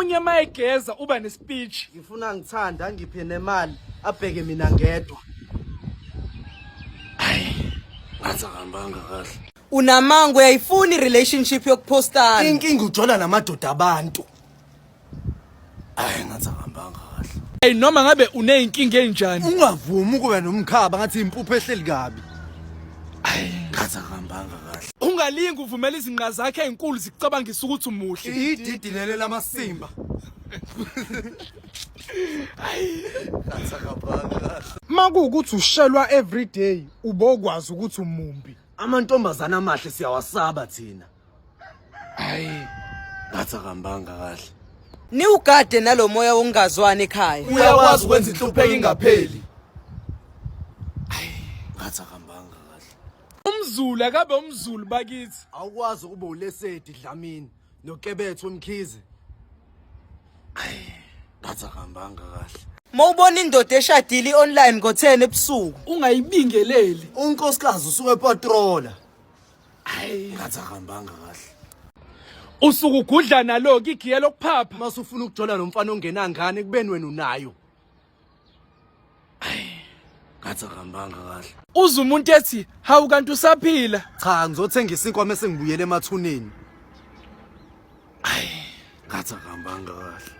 omunye mayegeza uba nespeech. Ngifuna ngithanda ngiphe nemali abheke mina ngedwa. Ngathakambanga kahle. Unamango uyayifuna irelationship yokupostana. Inkinga ujola namadoda abantu. Ngathakambanga kahle. Hey noma ngabe uneyinkinga enjani? Ungavumi ukuba nomkhaba ngathi impupho ehleli kabi. Ngathakambanga kahle. Ungalingi uvumela izinqa zakhe ezinkulu zicabangisa ukuthi umuhle. Ididi lele lamasimba. Ngathakambanga kahle. Makuwukuthi ushelwa everyday ubokwazi ukuthi umumbi. Amantombazana amahle siyawasaba thina. Ngathakambanga kahle. Ni ugade nalomoya wongazwani ekhaya. Uyakwazi ukwenza inhlupheko ingapheli. Ngathakambanga kahle. Umzulu akabe umzulu bakithi. Awukwazi ukuba ulesedi Dlamini noKebetho Mkhize. Ngathakambanga kahle. Mawubona indoda eshadile online ngo10 ebusuku. Ungayibingeleli. Unkosikazi usuke epatrola. Ngathakambanga kahle. Usuku ugudla nalo igiye lokuphapha. Masufuna ukujola nomfana ongenangane kubeni wena unayo. Ngathakambanga kahle. Uza umuntu ethi, "Hawu kanti usaphila?" Cha ngizothengisa inkomo esengibuyele emathuneni. Ngathakambanga kahle.